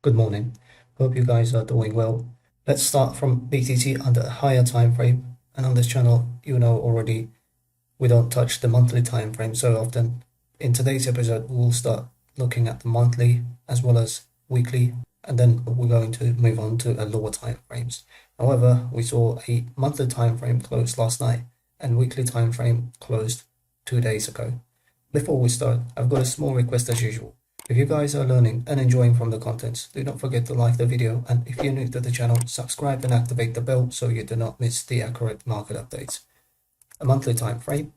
Good morning. Hope you guys are doing well. Let's start from BTC under a higher time frame. And on this channel, you know already we don't touch the monthly time frame so often. In today's episode, we'll start looking at the monthly as well as weekly, and then we're going to move on to a lower time frames. However, we saw a monthly time frame close last night and weekly time frame closed 2 days ago. Before we start, I've got a small request as usual. If you guys are learning and enjoying from the contents, do not forget to like the video, and if you're new to the channel, subscribe and activate the bell so you do not miss the accurate market updates. A monthly time frame.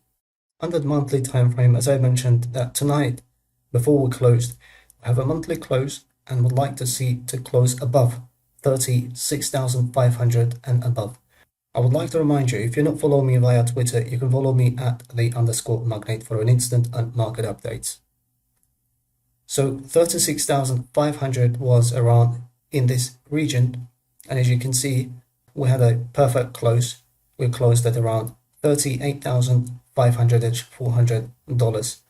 Under the monthly time frame, as I mentioned, that tonight, before we closed, we have a monthly close and would like to see to close above 36,500 and above. I would like to remind you, if you're not following me via Twitter, you can follow me at @the_magnate for an instant and market updates. So 36,500 was around in this region, and as you can see, we had a perfect close. We closed at around $38,500 $400.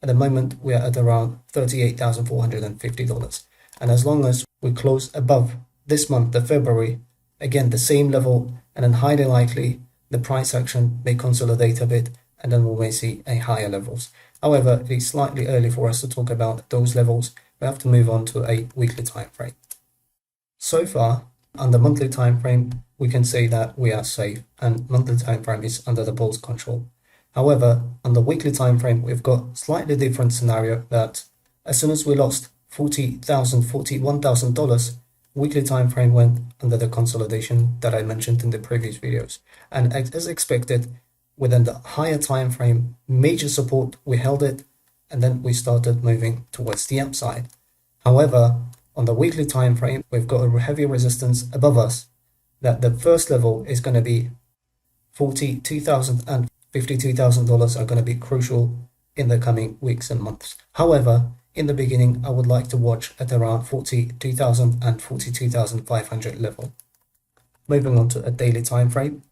At the moment, we are at around $38,450. And as long as we close above this month, the February, again the same level, and then highly likely the price action may consolidate a bit, and then we may see a higher levels. However, it is slightly early for us to talk about those levels. We have to move on to a weekly time frame. So far, on the monthly time frame, we can say that we are safe, and monthly time frame is under the bull's control. However, on the weekly time frame, we've got slightly different scenario that as soon as we lost $40,000, $41,000, weekly time frame went under the consolidation that I mentioned in the previous videos. And as expected, within the higher time frame, major support, we held it, and then we started moving towards the upside. However, on the weekly time frame, we've got a heavy resistance above us that the first level is going to be $42,000 and $52,000 are going to be crucial in the coming weeks and months. However, in the beginning, I would like to watch at around 42,000 and 42,500 level. Moving on to a daily time frame.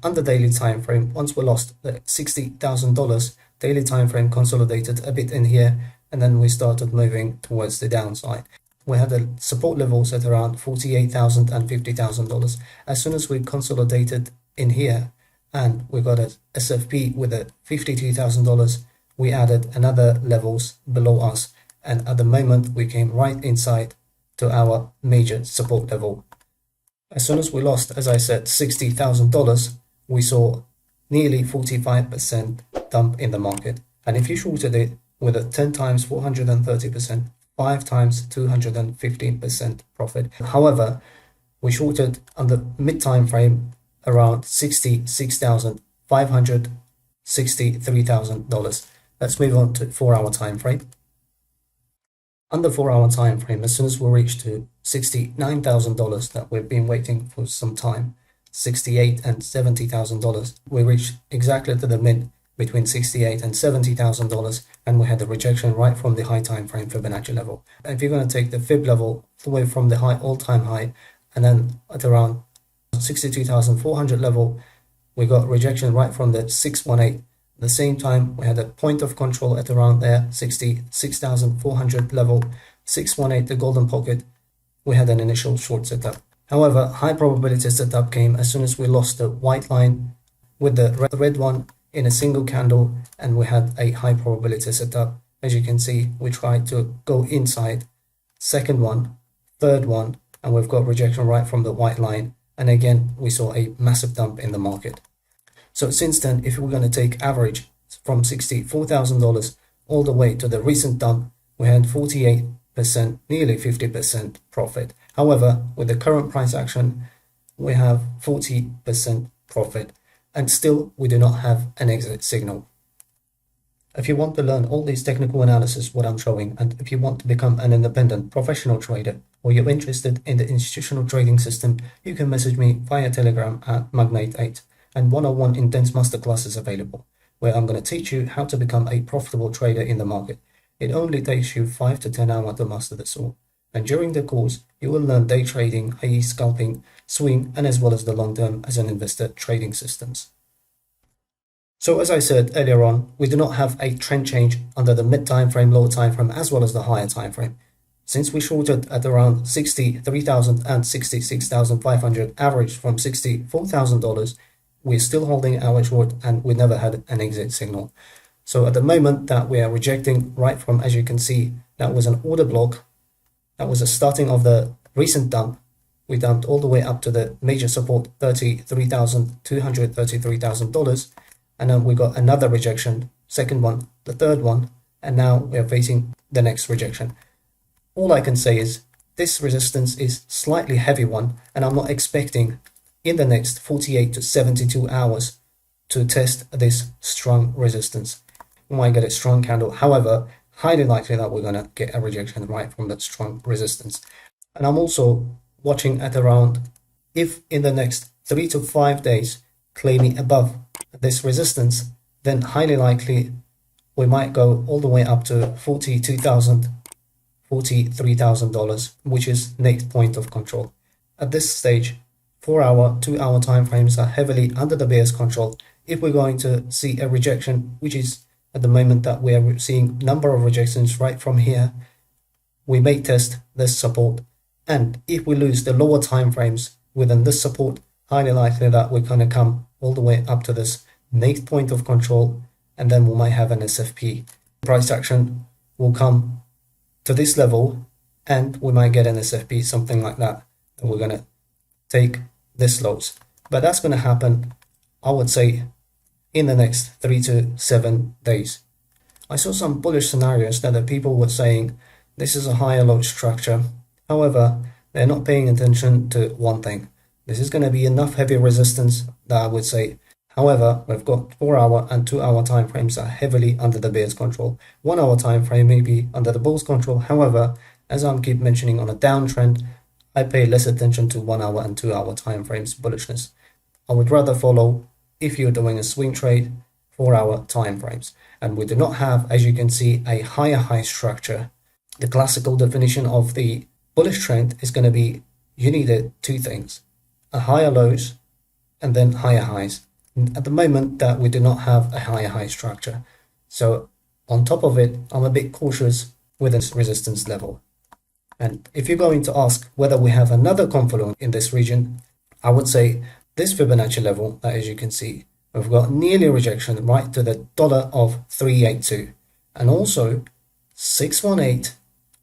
On the daily time frame, once we lost the $60,000, daily time frame consolidated a bit in here, and then we started moving towards the downside. We had the support levels at around $48,000 and $50,000. As soon as we consolidated in here, and we got a SFP with a $52,000, we added another levels below us, and at the moment we came right inside to our major support level. As soon as we lost, as I said, $60,000, we saw nearly 45% dump in the market. And if you shorted it with a 10 times 430%, 5 times 215% profit. However, we shorted on the mid time frame around $66,500, $63,000. Let's move on to 4-hour time frame. On the 4-hour time frame, as soon as we reach to $69,000 that we've been waiting for some time, $68,000 and $70,000, we reached exactly to the mid between $68,000 and $70,000, and we had a rejection right from the high time frame Fibonacci level. And if you're going to take the Fib level away from the high all-time high, and then at around 62,400 level, we got rejection right from the 618. At the same time, we had a point of control at around there, 66,400 level, 618, the golden pocket. We had an initial short setup. However, high probability setup came as soon as we lost the white line with the red one in a single candle, and we had a high probability setup. As you can see, we tried to go inside, second one, third one, and we've got rejection right from the white line. And again, we saw a massive dump in the market. So since then, if we're going to take average from $64,000 all the way to the recent dump, we had 48%, nearly 50% profit. However, with the current price action, we have 40% profit, and still we do not have an exit signal. If you want to learn all these technical analysis, what I'm showing, and if you want to become an independent professional trader, or you're interested in the institutional trading system, you can message me via Telegram at Magnate8, and 101 intense masterclass is available, where I'm going to teach you how to become a profitable trader in the market. It only takes you 5 to 10 hours to master this all. And during the course, you will learn day trading, i.e. scalping, swing, and as well as the long-term as an investor trading systems. So as I said earlier on, we do not have a trend change under the mid time frame, low time frame, as well as the higher time frame. since we shorted at around 63,000 and 66,500 average from $64,000, we're still holding our short and we never had an exit signal. So at the moment that we are rejecting right from, as you can see, that was an order block. That was the starting of the recent dump. We dumped all the way up to the major support, $33,233, and then we got another rejection, second one, the third one, and now we are facing the next rejection. All I can say is this resistance is slightly heavy one, and I'm not expecting in the next 48 to 72 hours to test this strong resistance. We might get a strong candle, however, highly likely that we're going to get a rejection right from that strong resistance. And I'm also watching at around, if in the next 3 to 5 days claiming above this resistance, then highly likely we might go all the way up to $42,000, $43,000, which is next point of control. At this stage, 4-hour, 2-hour time frames are heavily under the bear's control. If we're going to see a rejection, which is at the moment that we are seeing number of rejections right from here, we may test this support. And if we lose the lower time frames within this support, highly likely that we're going to come all the way up to this next point of control, and then we might have an SFP. Price action will come to this level, and we might get an SFP, something like that, and we're going to take this lows. But that's going to happen, I would say, in the next 3 to 7 days. I saw some bullish scenarios that the people were saying this is a higher low structure. However, they're not paying attention to one thing. This is going to be enough heavy resistance that I would say. However, we've got 4-hour and 2-hour time frames are heavily under the bear's control. 1-hour time frame may be under the bull's control. However, as I keep mentioning, on a downtrend, I pay less attention to 1-hour and 2-hour time frames bullishness. I would rather follow, if you're doing a swing trade, 4-hour time frames. And we do not have, as you can see, a higher high structure. The classical definition of the bullish trend is going to be, you need two things, a higher lows and then higher highs. At the moment that we do not have a higher high structure. So on top of it, I'm a bit cautious with this resistance level. And if you're going to ask whether we have another confluence in this region, I would say this Fibonacci level, that as you can see, we've got nearly a rejection right to the dollar of 382. And also 618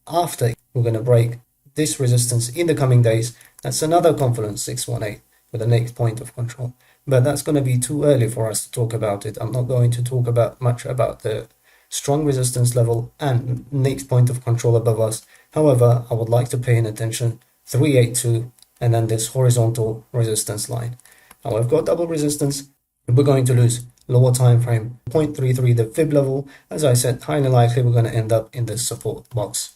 after we're going to break this resistance in the coming days. That's another confluence, 618, with the next point of control. But that's going to be too early for us to talk about it. I'm not going to talk about much about the strong resistance level and next point of control above us. However, I would like to pay attention 382 and then this horizontal resistance line. Now we've got double resistance. We're going to lose lower time frame 0.33, the fib level. As I said, highly likely we're going to end up in this support box.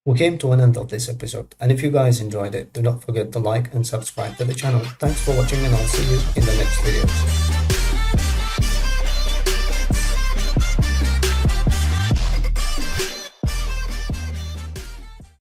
We came to an end of this episode, and if you guys enjoyed it, do not forget to like and subscribe to the channel. Thanks for watching, and I'll see you in the next videos.